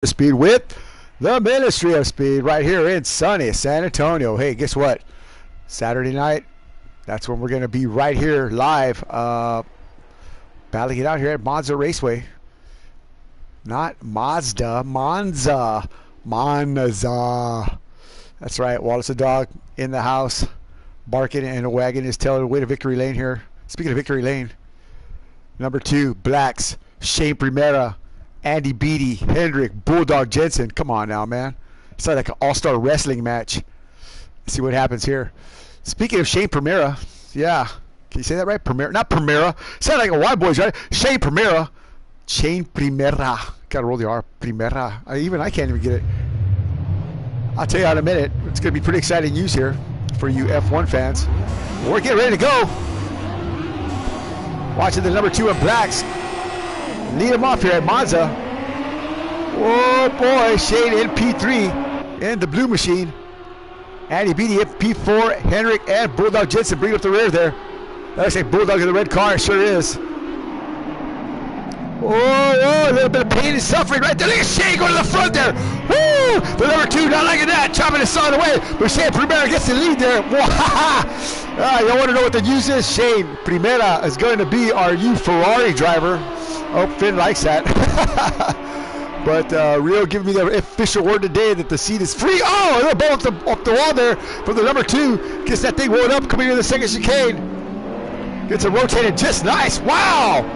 Speed with the Ministry of Speed right here in sunny San Antonio. Hey, guess what? Saturday night, that's when we're going to be right here live, battling it out here at Monza Raceway. Not Mazda, Monza. Monza. That's right, Wallace the dog in the house, barking and wagging his tail away to Victory Lane here. Speaking of Victory Lane, number 2, Blacks, Shane Primera, Andy Beatty, Hendrick, Bulldog Jensen. Come on now, man. It's like an all-star wrestling match. Let's see what happens here. Speaking of Shane Primera, yeah. Can you say that right? Primera, not Primera. Sound like a white boys, right? Shane Primera. Shane Primera. Gotta roll the R. Primera. I can't even get it. I'll tell you in a minute. It's gonna be pretty exciting news here for you F1 fans. We're getting ready to go. Watching the number 2 of Blacks lead him off here at Monza. Oh boy, Shane in P3 in the blue machine. Andy Beatty in P4, Henrik and Bulldog Jensen bring up the rear there. That looks like Bulldog in the red car, it sure is. Oh, a little bit of pain and suffering right there. Look at Shane going to the front there. Woo! The number 2 not liking that, chopping his son away. But Shane Primera gets the lead there. You want to know what the news is? Shane Primera is going to be our new Ferrari driver. Oh, Finn likes that. But Rio giving me the official word today that the seat is free. Oh, a little ball up the wall there from the number 2. Gets that thing rolled up, coming into the second chicane. Gets it rotated just nice. Wow.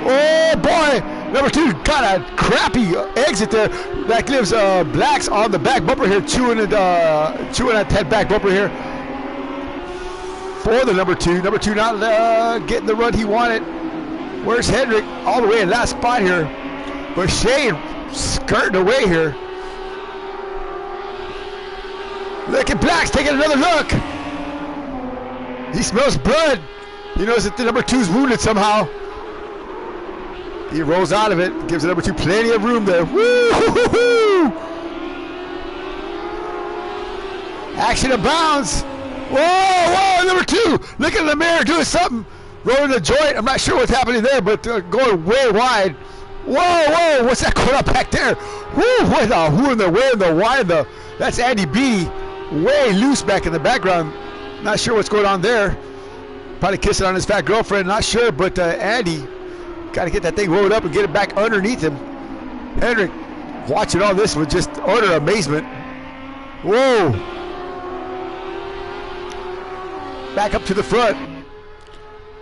Oh, boy. Number 2 got a crappy exit there. That gives Blacks on the back bumper here, chewing at that back bumper here for the number 2. Number 2 not getting the run he wanted. Where's Hendrick? All the way in last spot here. But Shane skirting away here. Look at Blacks taking another look. He smells blood. He knows that the number 2's wounded somehow. He rolls out of it. Gives the number 2 plenty of room there. Woo-hoo-hoo-hoo! Action abounds. Whoa, number 2. Look at the mirror doing something. Rolling the joint. I'm not sure what's happening there, but going way wide. Whoa, what's that going on back there? Who in the wide? That's Andy Beatty. Way loose back in the background. Not sure what's going on there. Probably kissing on his fat girlfriend. Not sure, but Andy got to get that thing rolled up and get it back underneath him. Hendrick watching all this with just utter amazement. Whoa. Back up to the front.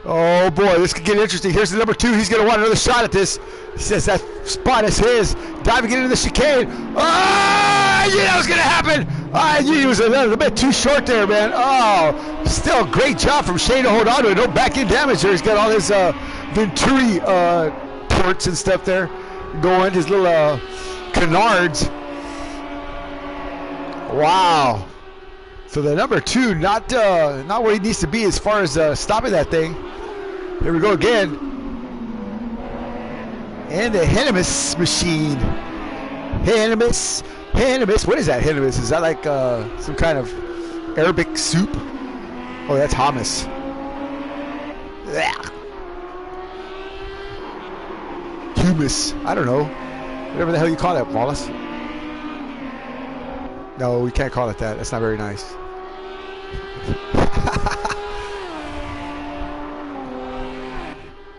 Oh boy, this could get interesting. Here's the number 2. He's going to want another shot at this. He says that spot is his. Diving into the chicane. Oh, I knew that was going to happen. I knew he was a little bit too short there, man. Oh, still great job from Shane to hold on to it. No back end damage there. He's got all his Venturi ports and stuff there going. His little canards. Wow. So the number 2, not where he needs to be as far as stopping that thing. Here we go again. And the Hennemis machine. Hennemis. What is that, Hennemis? Is that like some kind of Arabic soup? Oh, that's hummus. Ugh. Humus. I don't know. Whatever the hell you call that, Wallace. No, we can't call it that. That's not very nice.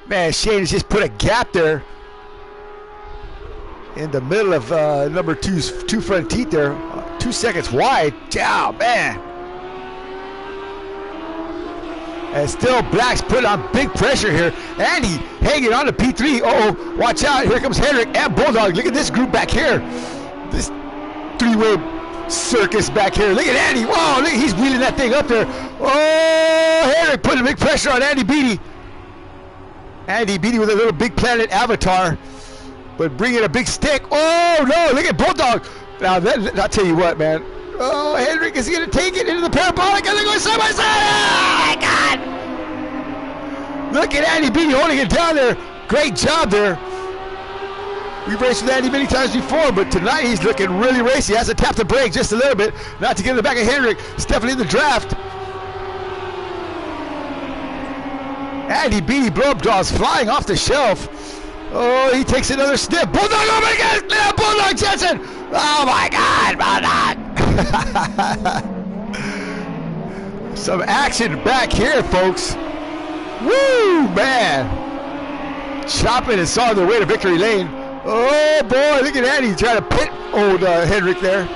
Man, Shane has just put a gap there in the middle of number 2's 2 front teeth there. 2 seconds wide. Wow, man. And still Blacks put on big pressure here. Andy hanging on to P3. Uh-oh, watch out. Here comes Hendrick and Bulldog. Look at this group back here. This 3-way circus back here. Look at Andy. Whoa, look, he's wheeling that thing up there. Oh, Hendrick putting big pressure on Andy Beatty. Andy Beatty with a little Big Planet avatar, but bringing a big stick. Oh, no, look at Bulldog. Now, I'll tell you what, man. Oh, Hendrick is going to take it into the parabolic, and they're going side by side. Oh, my God. Look at Andy Beatty holding it down there. Great job there. We've raced with Andy many times before, but tonight he's looking really racy. He has to tap the brake just a little bit, not to get in the back of Hendrick. Stepping in the draft. Andy Beatty blow-up draws flying off the shelf. Oh, he takes another sniff. Bulldog, oh my God! Yeah, Bulldog Jensen! Oh my God, Bulldog! Some action back here, folks. Woo, man! Chopping and sawing their way to victory lane. Oh boy, look at Andy trying to pit old Hendrick there.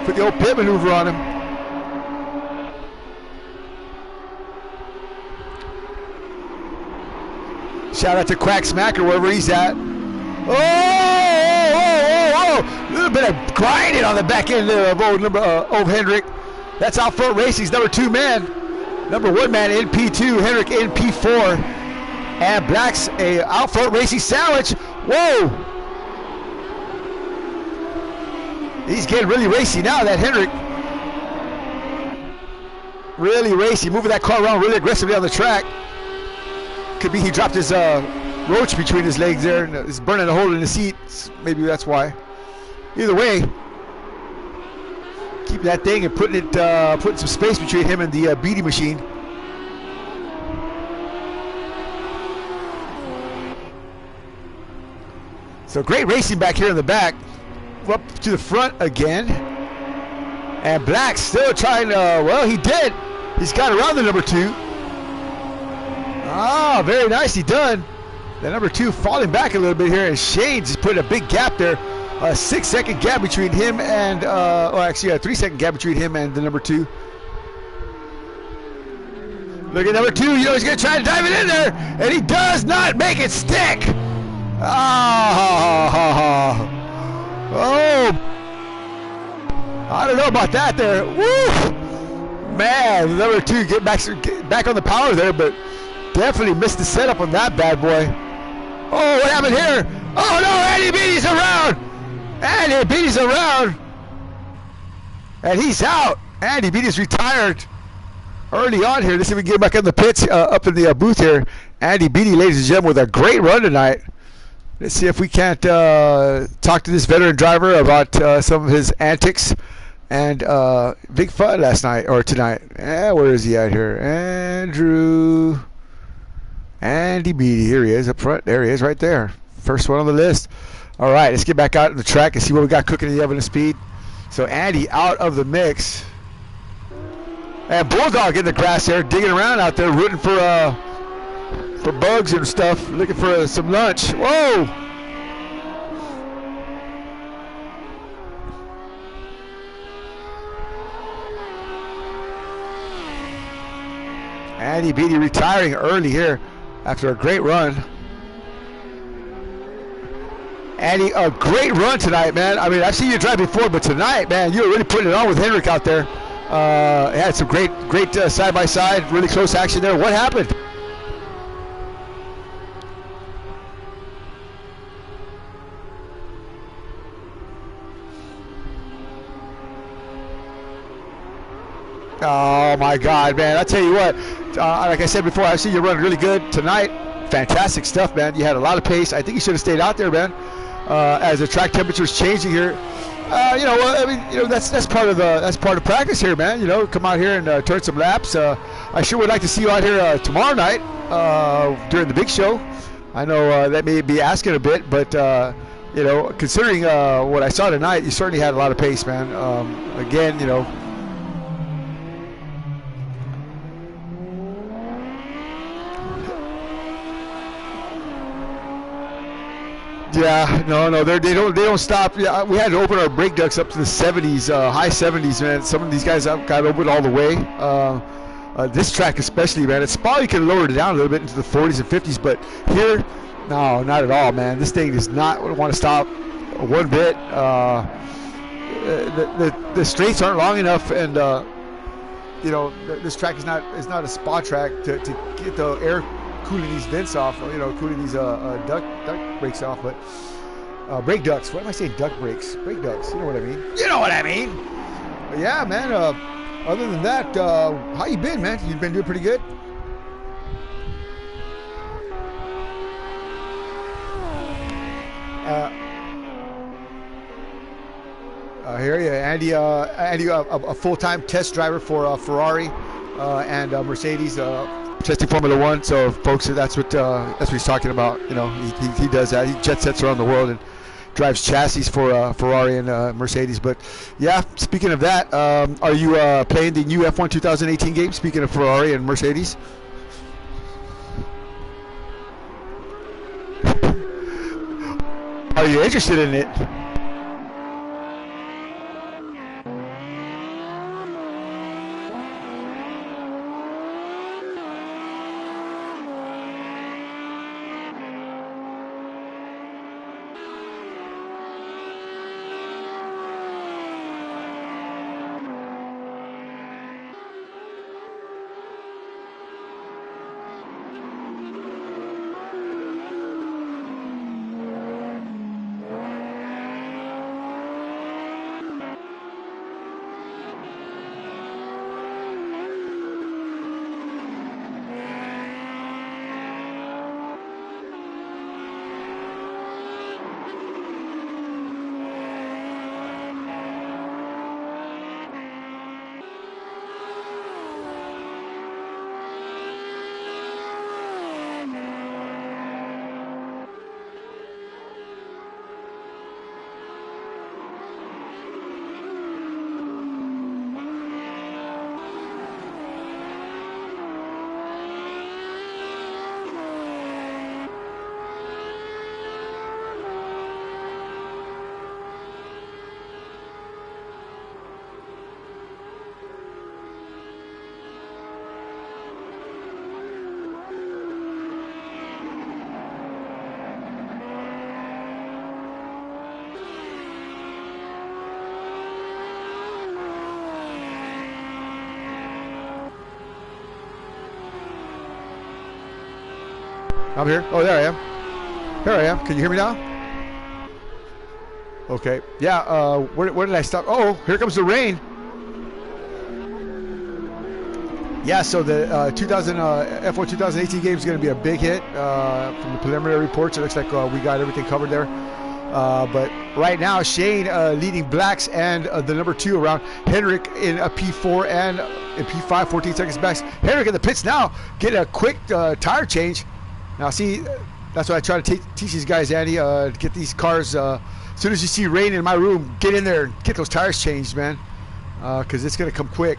Put the old pit maneuver on him. Shout out to Quack Smacker wherever he's at. Oh, a little bit of grinding on the back end of old Hendrick. That's Out Front Racing's number 2 man. Number 1 man in P2, Hendrick in P4. And Black's a Out Front Racing sandwich. Whoa! He's getting really racy now, that Hendrick. Really racy, moving that car around really aggressively on the track. Could be he dropped his roach between his legs there and is burning a hole in the seat. Maybe that's why. Either way, keep that thing and putting some space between him and the Beatty machine. So great racing back here in the back. Up to the front again. And Black still trying to, well, he did. He's got around the number 2. Ah, very nicely done. The number 2 falling back a little bit here, and Shane's just putting a big gap there. A 6-second gap between him and, actually a 3-second gap between him and the number 2. Look at number 2, you know he's going to try to dive it in there, and he does not make it stick. Oh, I don't know about that there. Woo! Man, number 2 get back on the power there, but definitely missed the setup on that bad boy. Oh, what happened here? Oh no, Andy Beatty's around. Andy Beatty's around. And he's out. Andy Beatty's retired early on here. Let's see if we can get back in the pits, up in the booth here. Andy Beatty, ladies and gentlemen, with a great run tonight. Let's see if we can't talk to this veteran driver about some of his antics and big fun last night or tonight. Where is he at here? Andy Beatty. Here he is up front. There he is right there. First one on the list. All right, let's get back out in the track and see what we got cooking in the oven of speed. So Andy out of the mix. And Bulldog in the grass there, digging around out there, rooting for bugs and stuff, looking for some lunch. Whoa! Andy Beatty retiring early here after a great run. Andy, a great run tonight, man. I mean, I've seen you drive before, but tonight, man, you were really putting it on with Hendrick out there. Had some great side-by-side, really close action there. What happened? Oh my God, man! I tell you what, like I said before, I've seen you run really good tonight. Fantastic stuff, man. You had a lot of pace. I think you should have stayed out there, man. As the track temperature's changing here, I mean, that's part of practice here, man. Come out here and turn some laps. I sure would like to see you out here tomorrow night during the big show. I know that may be asking a bit, but considering what I saw tonight, you certainly had a lot of pace, man. Again, Yeah, no, they don't stop. Yeah, we had to open our brake ducts up to the 70s, high 70s, man. Some of these guys got open all the way. This track especially, man, it's probably could have lowered it down a little bit into the 40s and 50s, but here, no, not at all, man. This thing does not want to stop one bit. The straights aren't long enough, and this track is not a spa track to get the air cooling these vents off, cooling these duct brakes off, but brake ducts. What am I saying? Duct brakes, brake ducts. You know what I mean? You know what I mean? But yeah, man. Other than that, how you been, man? You've been doing pretty good. I hear you, Andy. Andy, a full-time test driver for Ferrari and Mercedes. Testing Formula One. So, folks, that's what he's talking about. You know, he does that. He jet sets around the world and drives chassis for Ferrari and Mercedes. But yeah, speaking of that, are you playing the new F1 2018 game? Speaking of Ferrari and Mercedes. Are you interested in it? I'm here. Oh, there I am. Here I am. Can you hear me now? Okay. Yeah. Where did I stop? Oh, here comes the rain. Yeah. So the F1 2018 game is going to be a big hit. From the preliminary reports, it looks like we got everything covered there. But right now, Shane leading blacks and the number 2 around. Henrik in a P4 and in P5, 14 seconds back. Henrik in the pits now, get a quick tire change. Now, see, that's what I try to teach these guys, Andy. Get these cars, as soon as you see rain in my room, get in there and get those tires changed, man, because it's going to come quick.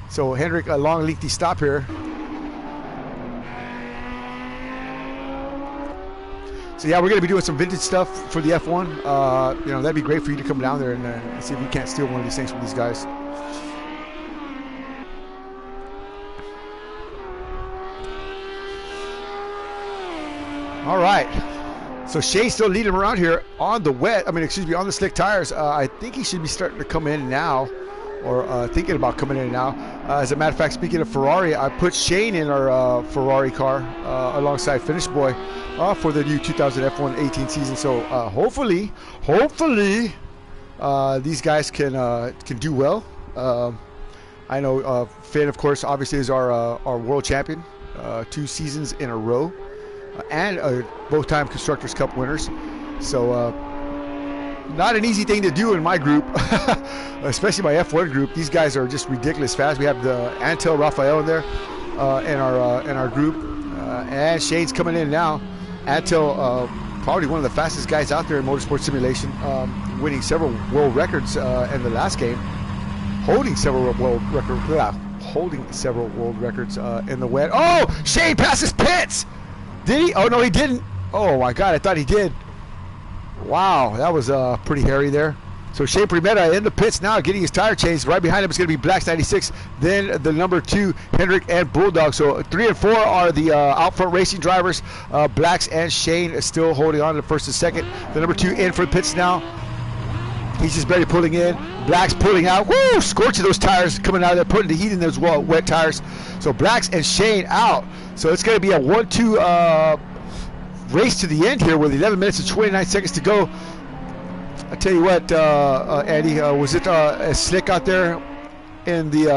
So, Henrik, a long, lengthy stop here. So, yeah, we're going to be doing some vintage stuff for the F1. You know, that'd be great for you to come down there and see if you can't steal one of these things from these guys. All right, so Shay's still leading him around here on the on the slick tires. I think he should be starting to come in now, or thinking about coming in now. As a matter of fact, speaking of Ferrari, I put Shane in our Ferrari car alongside Finish Boy for the new 2000 F1 18 season. So hopefully, these guys can do well. I know Finn, of course, obviously is our world champion, 2 seasons in a row. And both-time Constructors' Cup winners. So not an easy thing to do in my group, especially my F1 group. These guys are just ridiculous fast. We have the Antel Rafael in there in our group, and Shane's coming in now. Antel, probably one of the fastest guys out there in motorsport simulation, winning several world records in the last game, holding several world records in the wet. Oh, Shane passes pits. Did he? Oh, no, he didn't. Oh, my God, I thought he did. Wow, that was pretty hairy there. So Shane Primera in the pits now, getting his tire changed. Right behind him is going to be Blacks 96, then the number 2, Hendrick and Bulldog. So 3 and 4 are the out front racing drivers. Blacks and Shane is still holding on to the first and second. The number 2 in for the pits now. He's just barely pulling in. Blacks pulling out. Woo! Scorching those tires coming out of there, putting the heat in those wet tires. So Blacks and Shane out. So it's going to be a 1-2 race to the end here with 11 minutes and 29 seconds to go. I tell you what, Andy, was it as slick out there in the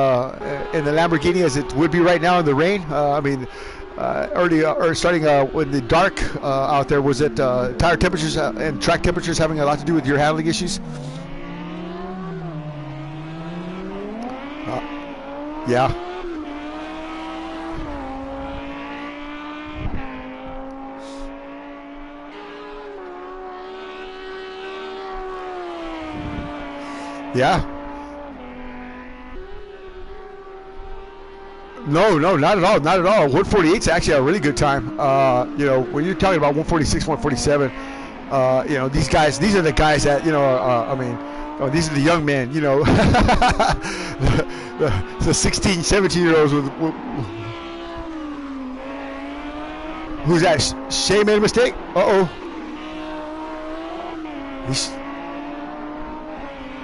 Lamborghini as it would be right now in the rain? I mean, early or starting in the dark out there, was it tire temperatures and track temperatures having a lot to do with your handling issues? Yeah. Yeah. No, not at all. Not at all. 148 is actually a really good time. You know, when you're talking about 146, 147, you know, these guys, these are the guys that, you know, I mean, these are the young men, you know, the 16, 17-year-olds with who's that? Shea made a mistake? Uh-oh.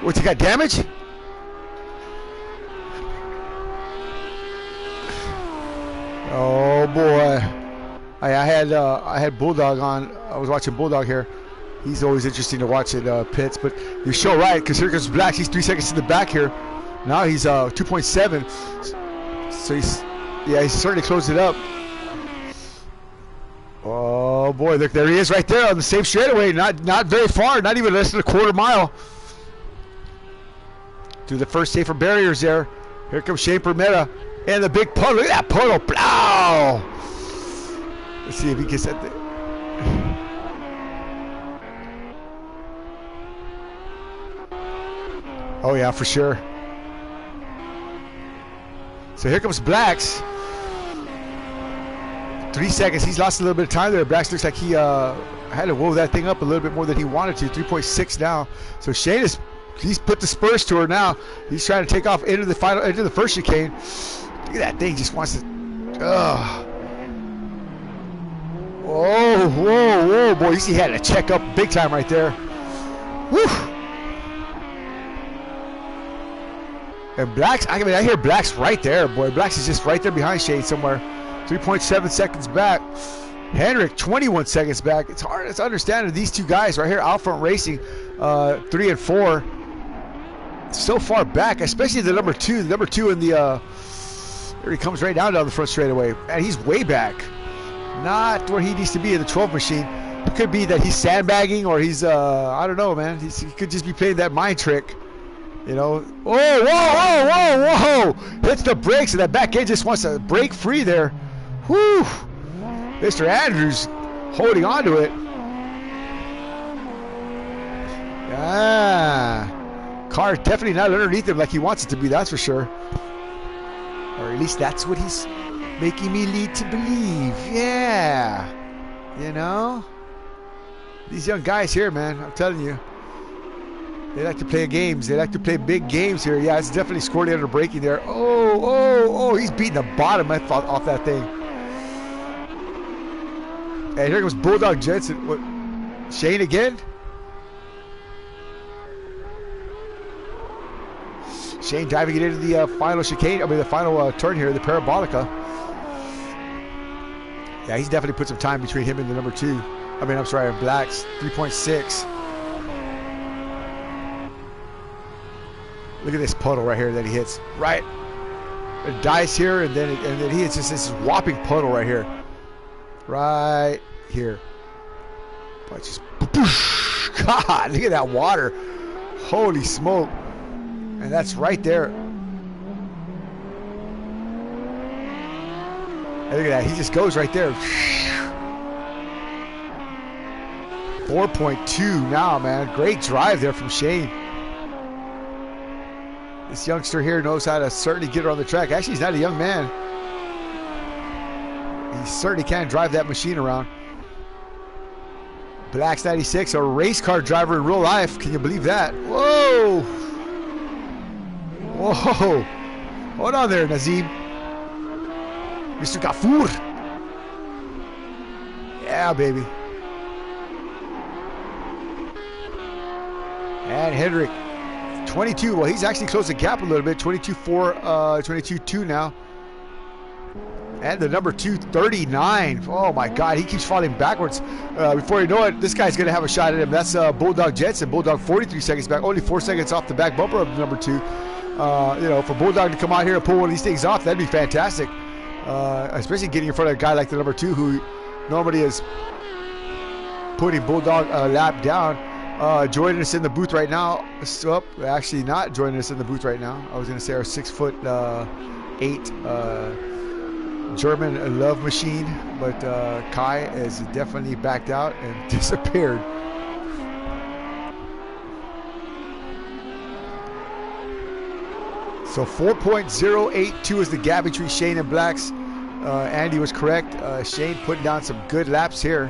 What's he got, damage? Oh boy, I had Bulldog on. I was watching Bulldog here. He's always interesting to watch at pits, but you're sure right, because here comes Blacks. He's 3 seconds in the back here. Now he's 2.7. So he's starting to close it up. Oh boy, look, there he is right there on the same straightaway. Not very far, not even less than a quarter mile. Through the first safer barriers there. Here comes Shane Permetta. And the big puddle. Look at that puddle. Blow! Let's see if he gets that thing. Oh, yeah, for sure. So here comes Blacks. 3 seconds. He's lost a little bit of time there. Blacks looks like he had to whoa that thing up a little bit more than he wanted to. 3.6 now. So Shane he's put the spurs to her now. He's trying to take off into the first chicane. Look at that thing, just wants to. Whoa, boy! You see, he had to check up big time right there. Woo! And Blacks, I mean, I hear Blacks right there, boy. Blacks is just right there behind Shane somewhere. 3.7 seconds back. Hendrick, 21 seconds back. It's hard to understand these two guys right here, Outfront Racing, 3 and 4. So far back, especially the number two. The number two in the. There he comes right down the front straightaway. And he's way back. Not where he needs to be in the 12 machine. It could be that he's sandbagging or he's, I don't know, man. He could just be playing that mind trick. You know. Whoa. Hits the brakes and that back end just wants to break free there. Whew. Mr. Andrews holding on to it. Car definitely not underneath him like he wants it to be, that's for sure. Or at least that's what he's making me lead to believe. Yeah. You know? These young guys here, man, I'm telling you. They like to play games. They like to play big games here. Yeah, it's definitely scored under braking there. Oh, he's beating the bottom off that thing. And here goes Bulldog Jensen. What? Shane again? Shane diving it into the final chicane, the final turn here, the Parabolica. Yeah, he's definitely put some time between him and the number two. I'm sorry, Blacks, 3.6. Look at this puddle right here that he hits. Right. It dies here, and then he hits this whopping puddle right here. Right here. But just, God, look at that water. Holy smoke. And that's right there. And look at that. He just goes right there. 4.2 now, man. Great drive there from Shane. This youngster here knows how to certainly get her on the track. Actually, he's not a young man. He certainly can drive that machine around. Blacks 96, a race car driver in real life. Can you believe that? Whoa! Whoa! Hold on there, Nazim. Mr. Gafour. Yeah, baby. And Hendrick, 22. Well, he's actually closed the gap a little bit. 22.4, 22.2 now. And the number 2, 39. Oh my God, he keeps falling backwards. Before you know it, this guy's gonna have a shot at him. That's Bulldog Jensen. Bulldog 43 seconds back, only 4 seconds off the back bumper of the number 2. For Bulldog to come out here and pull one of these things off, that'd be fantastic. Especially getting in front of a guy like the number 2 who normally is putting Bulldog a lap down. Joining us in the booth right now. Actually not joining us in the booth right now. I was gonna say our 6'8" German love machine, but Kai is definitely backed out and disappeared. So 4.082 is the gap between Shane and Blacks. Andy was correct. Shane putting down some good laps here.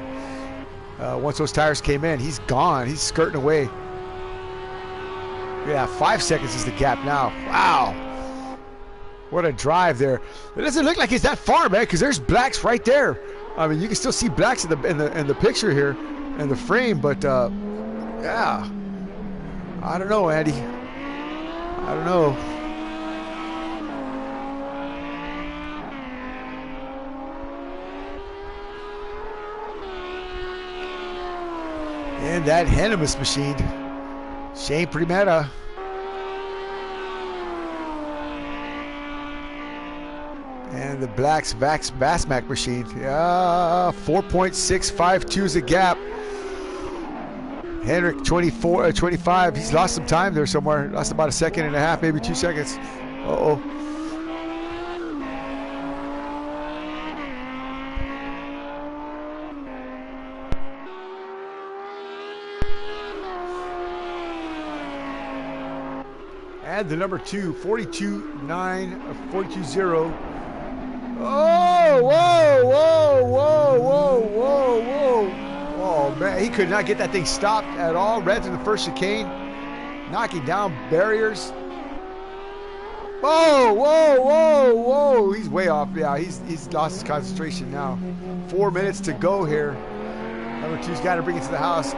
Once those tires came in, he's gone. He's skirting away. Yeah, 5 seconds is the gap now. Wow. What a drive there. It doesn't look like it's that far, man, because there's Blacks right there. I mean, you can still see Blacks in the picture here, in the frame, but yeah. I don't know, Andy. I don't know. And that Hennemus machine. Shane Primera. And the Blacks Vasmac machine. 4.652 is a gap. Henrik 25. He's lost some time there somewhere. Lost about a second and a half, maybe 2 seconds. Uh-oh. And the number 2, 42.9, 42.0. Oh, whoa, whoa, whoa, whoa, whoa, whoa. Oh, man, he could not get that thing stopped at all. Ran through the first chicane, knocking down barriers. Whoa, whoa, whoa, whoa. He's way off. Yeah, he's lost his concentration now. 4 minutes to go here. Number 2's got to bring it to the house.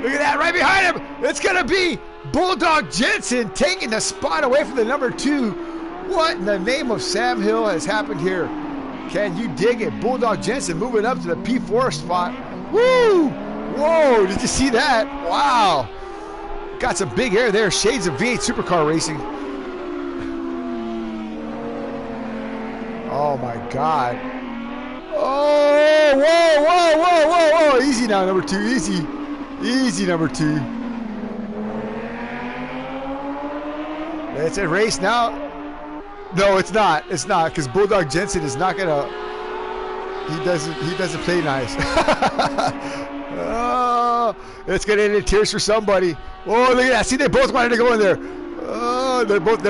Look at that, right behind him. It's going to be Bulldog Jensen taking the spot away from the number 2. What in the name of Sam Hill has happened here? Can you dig it? Bulldog Jensen moving up to the P4 spot. Woo! Whoa, did you see that? Wow. Got some big air there. Shades of V8 supercar racing. Oh, my God. Oh, whoa, whoa, whoa, whoa, whoa. Easy now, number 2. Easy. Easy, number 2. It's a race now. No, it's not. It's not, because Bulldog Jensen is not gonna. He doesn't play nice. Oh, it's gonna end in tears for somebody. Oh, look at that! See, they both wanted to go in there. Oh, they're both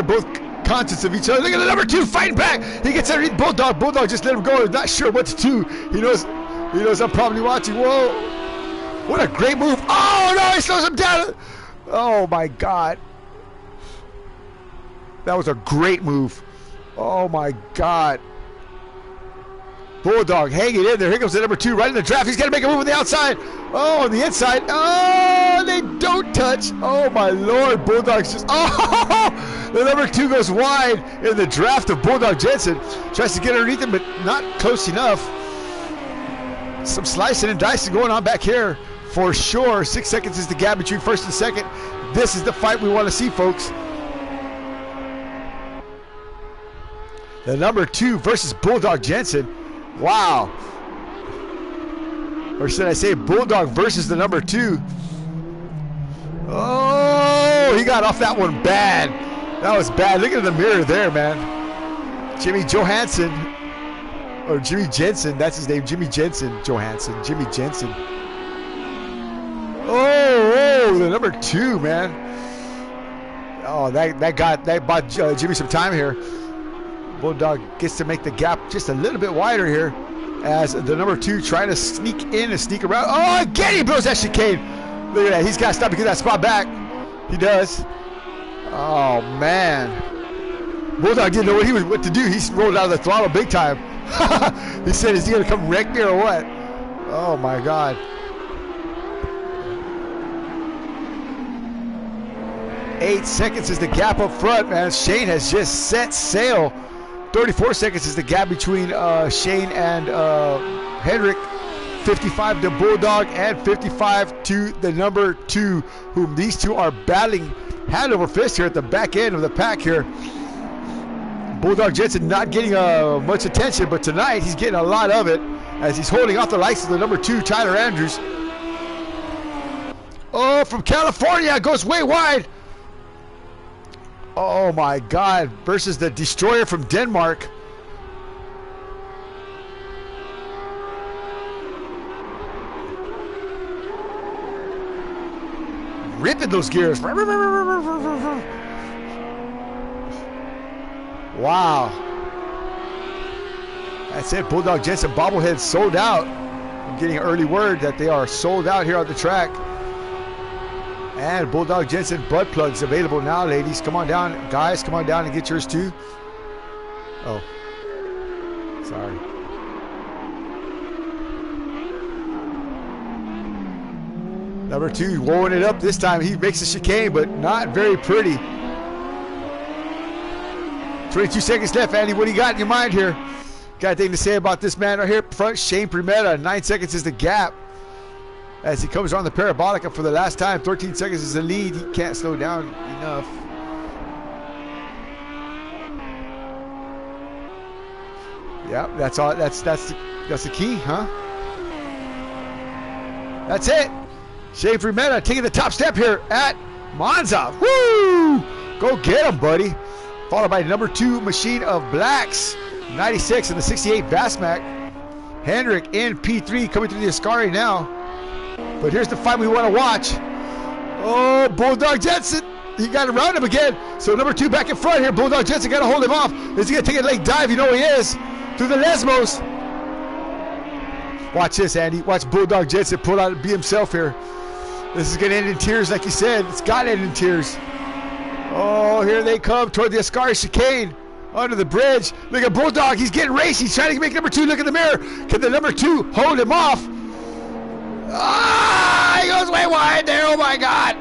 conscious of each other. Look at the number 2 fighting back. He gets underneath Bulldog. Bulldog just let him go. He's not sure what to do. He knows I'm probably watching. Whoa! What a great move! Oh no! He slows him down. Oh my God! That was a great move. Oh my God. Bulldog hanging in there. Here comes the number 2 right in the draft. He's got to make a move on the outside. Oh, on the inside. Oh, they don't touch. Oh my Lord. Bulldog's just. Oh, the number 2 goes wide in the draft of Bulldog Jensen. Tries to get underneath him, but not close enough. Some slicing and dicing going on back here for sure. 6 seconds is the gap between first and second. This is the fight we want to see, folks. The number 2 versus Bulldog Jensen. Wow. Or should I say Bulldog versus the number 2. Oh, he got off that one bad. That was bad. Look at the mirror there, man. Jimmy Johansson. Or Jimmy Jensen. That's his name. Jimmy Jensen. Johansson. Jimmy Jensen. Oh, the number 2, man. Oh, that bought Jimmy some time here. Bulldog gets to make the gap just a little bit wider here as the number 2 trying to sneak in and sneak around. Oh, again he blows that chicane. Look at that. He's got to stop to get that spot back. He does. Oh, man. Bulldog didn't know what to do. He rolled out of the throttle big time. He said, is he going to come wreck me or what? Oh, my God. 8 seconds is the gap up front, man. Shane has just set sail. 34 seconds is the gap between Shane and Henrik. 55 to Bulldog and 55 to the number 2, whom these two are battling hand over fist here at the back end of the pack here. Bulldog Jensen not getting much attention, but tonight he's getting a lot of it as he's holding off the likes of the number 2, Tyler Andrews. Oh, from California, goes way wide. Oh my God, versus the Destroyer from Denmark. Ripping those gears. Wow. That's it. Bulldog Jensen bobblehead sold out. I'm getting an early word that they are sold out here on the track. And Bulldog Jensen butt plugs available now, ladies. Come on down. Guys, come on down and get yours too. Oh. Sorry. Number 2, rolling it up this time. He makes a chicane, but not very pretty. 22 seconds left, Andy. What do you got in your mind here? Got anything to say about this man right here? Front, Shane Primera. 9 seconds is the gap. As he comes around the parabolic for the last time. 13 seconds is the lead. He can't slow down enough. Yeah, that's all. That's the key, huh? That's it. Shane Primera taking the top step here at Monza. Woo! Go get him, buddy. Followed by number 2 Machine of Blacks, 96 and the 68 Vasmac. Hendrick in P3 coming through the Ascari now. But here's the fight we want to watch. Oh, Bulldog Jensen. He got around him again. So number 2 back in front here. Bulldog Jensen got to hold him off. Is he going to take a late dive? You know he is. Through the Lesmos. Watch this, Andy. Watch Bulldog Jensen pull out and be himself here. This is going to end in tears, like you said. It's got to end in tears. Oh, here they come toward the Ascari chicane. Under the bridge. Look at Bulldog. He's getting racy. He's trying to make number 2 look in the mirror. Can the number 2 hold him off? Ah, he goes way wide there. Oh, my God.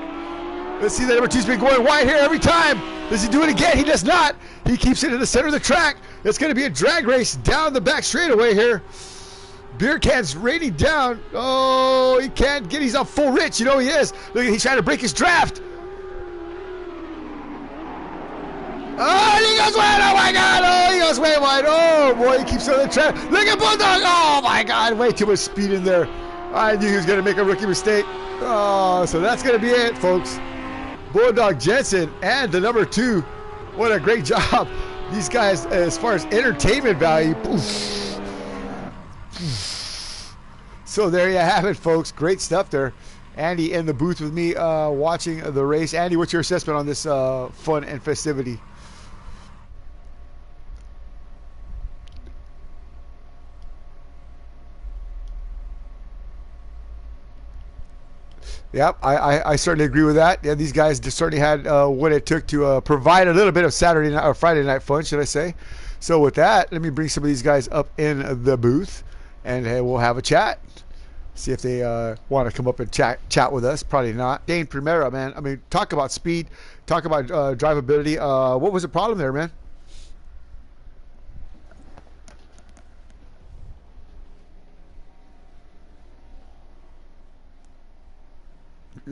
Let's see, the number 2's been going wide here every time. Does he do it again? He does not. He keeps it in the center of the track. It's going to be a drag race down the back straightaway here. Beer cans raining down. Oh, he can't get. He's on full rich. You know he is. Look, he's trying to break his draft. Oh, he goes wide. Oh, my God. Oh, he goes way wide. Oh, boy, he keeps on the track. Look at Bulldog. Oh, my God. Way too much speed in there. I knew he was going to make a rookie mistake. Oh, so that's going to be it, folks. Bulldog Jensen and the number 2. What a great job. These guys, as far as entertainment value, poof. So there you have it, folks. Great stuff there. Andy in the booth with me watching the race. Andy, what's your assessment on this fun and festivity? Yep, I certainly agree with that. Yeah, these guys just certainly had what it took to provide a little bit of Saturday night or Friday night fun, should I say. So with that, let me bring some of these guys up in the booth, and we'll have a chat. See if they want to come up and chat with us. Probably not. Dane Primera, man. I mean, talk about speed. Talk about drivability. What was the problem there, man?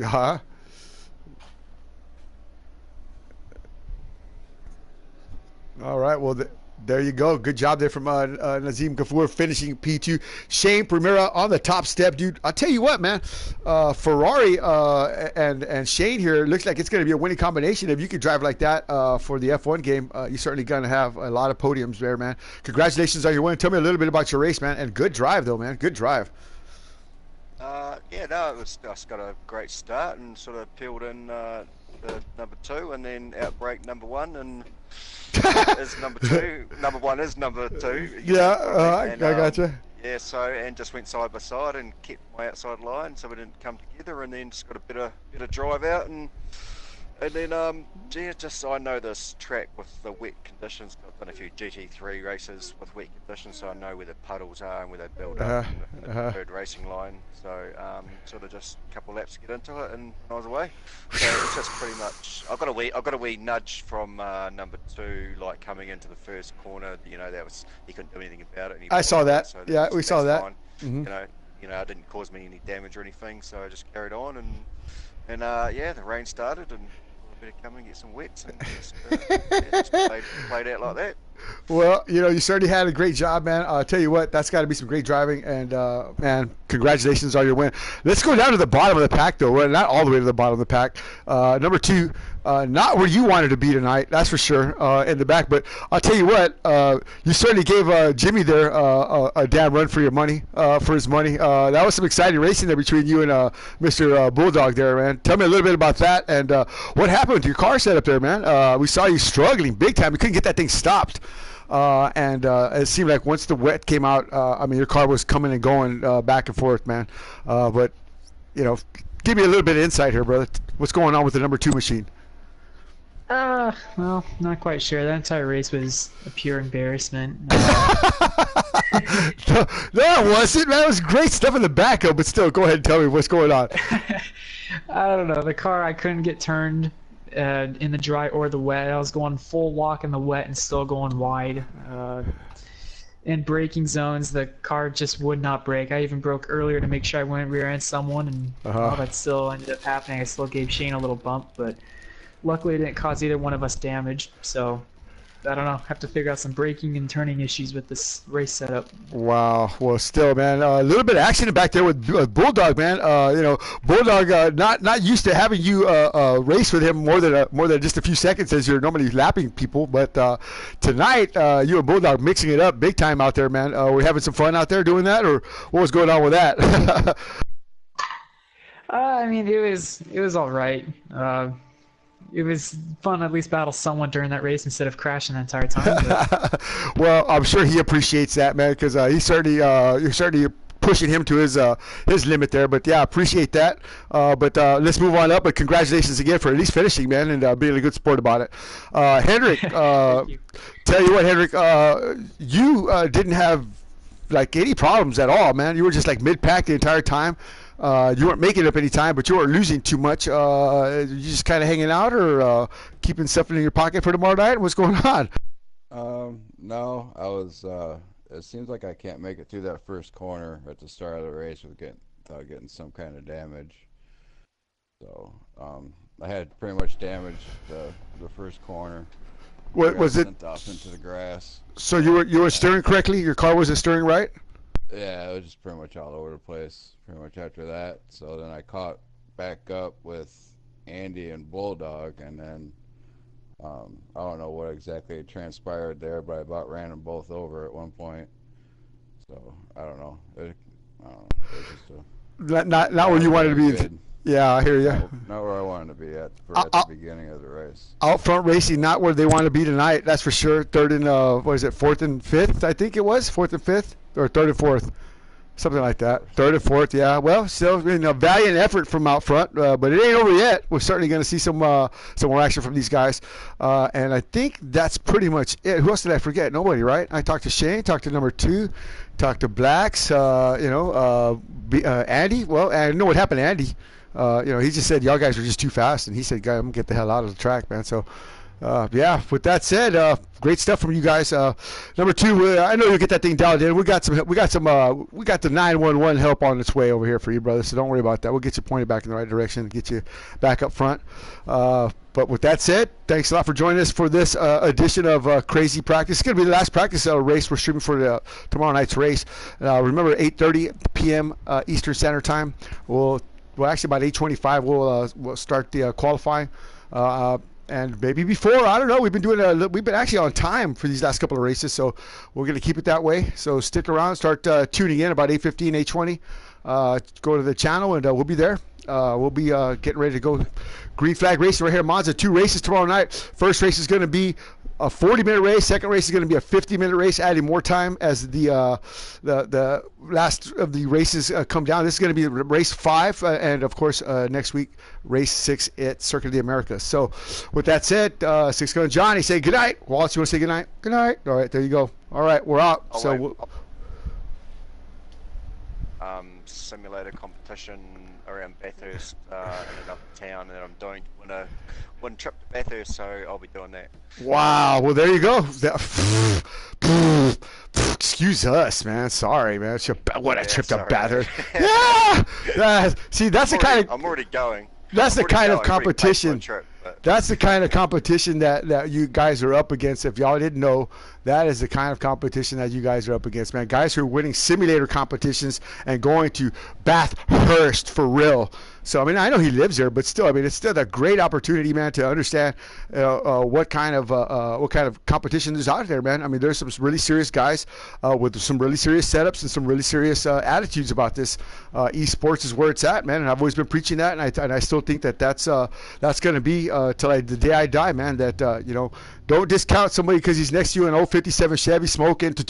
Huh? All right. Well, there you go. Good job there from Nazim Gafour finishing P2. Shane Primera on the top step, dude. I'll tell you what, man. Ferrari and Shane here looks like it's going to be a winning combination. If you could drive like that for the F1 game, you're certainly going to have a lot of podiums there, man. Congratulations on your win. Tell me a little bit about your race, man. And good drive, though, man. Good drive. Yeah, no, just got a great start and sort of peeled in the number 2 and then outbrake number 1 and is number 2. Number 1 is number 2. Yeah, I gotcha. Yeah, so and just went side by side and kept my outside line, so we didn't come together, and then just got a better drive out, and then gee, just I know this track with the wet conditions. I've done a few GT3 races with wet conditions, so I know where the puddles are and where they build up in the preferred racing line. So sort of just a couple laps to get into it, and I was away. So it's just pretty much I got a wee nudge from number 2, like coming into the first corner. You know, that was he couldn't do anything about it. I saw that. So yeah, we saw that. Mm-hmm. You know, it didn't cause me any damage or anything, so I just carried on, and yeah, the rain started and. Better come and get some wets and just played out like that. Well, you know, you certainly had a great job, man. I'll tell you what, that's got to be some great driving, and man, congratulations on your win. Let's go down to the bottom of the pack, though. Well, not all the way to the bottom of the pack. Number 2, Not where you wanted to be tonight, that's for sure, in the back. But I'll tell you what, you certainly gave Jimmy there a damn run for your money, for his money. That was some exciting racing there between you and Mr. Bulldog there, man. Tell me a little bit about that and what happened with your car setup there, man. We saw you struggling big time. You couldn't get that thing stopped. And it seemed like once the wet came out, I mean, your car was coming and going back and forth, man. But, you know, give me a little bit of insight here, brother. What's going on with the number 2 machine? Well, not quite sure. That entire race was a pure embarrassment. No, it wasn't, man. It was great stuff in the back, but still, go ahead and tell me what's going on. I don't know. The car, I couldn't get turned in the dry or the wet. I was going full lock in the wet and still going wide. In braking zones, the car just would not brake. I even broke earlier to make sure I wouldn't rear-end someone, and well, that still ended up happening. I still gave Shane a little bump, but luckily it didn't cause either one of us damage. So I don't know. Have to figure out some braking and turning issues with this race setup. Wow. Well, still, man, a little bit of action back there with Bulldog, man. You know, Bulldog not used to having you race with him more than just a few seconds as you're normally lapping people. But tonight, you and Bulldog mixing it up big time out there, man. Were you having some fun out there doing that, or what was going on with that? I mean, it was all right. It was fun to at least battle someone during that race instead of crashing the entire time. But... Well, I'm sure he appreciates that, man, because you're certainly pushing him to his limit there. But yeah, appreciate that. But let's move on up. But congratulations again for at least finishing, man, and being a good sport about it. Hendrick, tell you what, Hendrick, you didn't have like any problems at all, man. You were just like mid-pack the entire time. You weren't making it up any time, but you weren't losing too much. You just kind of hanging out or keeping something in your pocket for tomorrow night? What's going on? No, I was. It seems like I can't make it through that first corner at the start of the race without getting some kind of damage. So I had pretty much damaged the first corner. What was it? Sent off into the grass. So you were steering correctly? Your car wasn't steering right? Yeah, it was just pretty much all over the place pretty much after that. So then I caught back up with Andy and Bulldog, and then I don't know what exactly transpired there, but I about ran them both over at one point. So I don't know. It was just not where you wanted to be. Yeah, I hear you. Not where I wanted to be at the beginning of the race. Out front racing, not where they want to be tonight. That's for sure. Third and what is it? Fourth and fifth, I think it was. Fourth and fifth, or third and fourth, something like that. Third and fourth, yeah. Well, still, valiant effort from out front, but it ain't over yet. We're certainly going to see some more action from these guys, and I think that's pretty much it. Who else did I forget? Nobody, right? I talked to Shane, talked to number 2, talked to Blacks, Andy. Well, I know what happened to Andy. He just said y'all guys are just too fast, and he said, "Guys, I'm gonna get the hell out of the track, man." So, yeah. With that said, great stuff from you guys. Number 2, I know you'll get that thing dialed in. We got the 911 help on its way over here for you, brother. So don't worry about that. We'll get you pointed back in the right direction, get you back up front. But with that said, thanks a lot for joining us for this edition of Crazy Practice. It's going to be the last practice race we're streaming for tomorrow night's race. Remember, 8:30 p.m. Eastern Standard Time. Well, actually, about 8:25, we'll start the qualifying, and maybe before. I don't know. We've been actually on time for these last couple of races, so we're going to keep it that way. So stick around, start tuning in about 8:15, 8:20. Go to the channel, and we'll be there. We'll be getting ready to go. Green flag racing right here, Monza. 2 races tomorrow night. First race is going to be a 40-minute race. Second race is going to be a 50-minute race, adding more time as the last of the races come down. This is going to be race 5, and of course next week race 6 at Circuit of the Americas. So with that said, 6 gun Johnny, say good night. Wallace, you want to say good night? Good night. All right, there you go. All right, we're out. Simulator competition around Bathurst in another town, and I'm doing one trip to Bathurst, so I'll be doing that. Wow. Well, there you go. Excuse us, man. Sorry, man. What a trip to Bathurst. Yeah. See, that's the kind of. I'm already going. That's the kind of competition. Trip, that's the kind of competition that you guys are up against. If y'all didn't know, That is the kind of competition that you guys are up against, man. Guys who are winning simulator competitions and going to Bathurst for real. So, I mean, I know he lives there, but still, I mean, it's still a great opportunity, man, to understand what kind of competition is out there, man. I mean, there's some really serious guys with some really serious setups and some really serious attitudes about this. Esports is where it's at, man, and I've always been preaching that, and I still think that's going to be till the day I die, man. That you know, don't discount somebody because he's next to you in an old '57 Chevy smoking, kind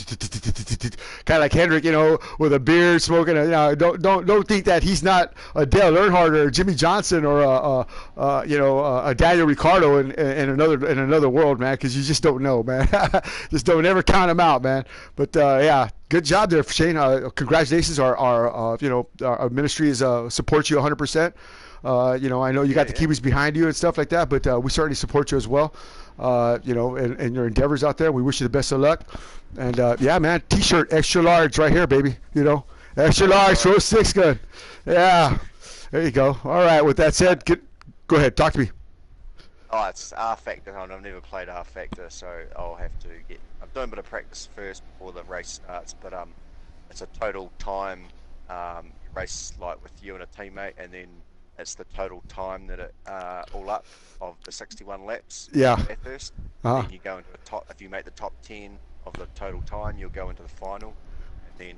of like Hendrick, you know, with a beard smoking. You know, don't think that he's not a Dale Earnhardt or Jimmy Johnson or a Daniel Ricciardo in another world, man, because you just don't know, man. Just don't ever count him out, man. But yeah, good job there, Shane. Congratulations. Our ministry is supports you 100%. You know, I know you got the Kiwis behind you and stuff like that, but we certainly support you as well. You know, in your endeavors out there. We wish you the best of luck. And yeah, man, T-shirt extra large right here, baby. You know, extra large, row 6 gun. Yeah. There you go. All right. With that said, go ahead. Talk to me. Oh, it's R Factor. I've never played R Factor, so I'll have to get. I'm doing a bit of practice first before the race starts, but it's a total time race like with you and a teammate, and then it's the total time that it all up of the 61 laps. Yeah. At first, then you go into the top. If you make the top 10 of the total time, you'll go into the final, and then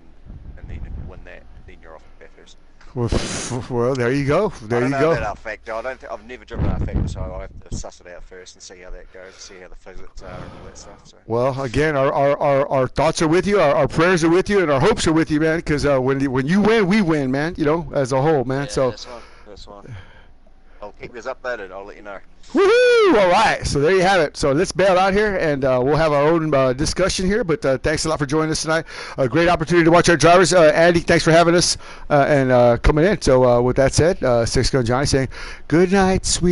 if you win that, then you're off the first. Well, there you go. There you go. I don't know about R Factor. I've never driven R Factor, so I'll have to suss it out first and see how that goes, see how the physics are and all that stuff. So. Well, again, our thoughts are with you, our prayers are with you, and our hopes are with you, man. Because when you win, we win, man. You know, as a whole, man. Yeah, so that's one. I'll keep you updated. I'll let you know. Woohoo! All right, so there you have it. So let's bail out here, and we'll have our own discussion here. But thanks a lot for joining us tonight. A great opportunity to watch our drivers. Andy, thanks for having us and coming in. So with that said, Six Gun Johnny saying, good night, sweet.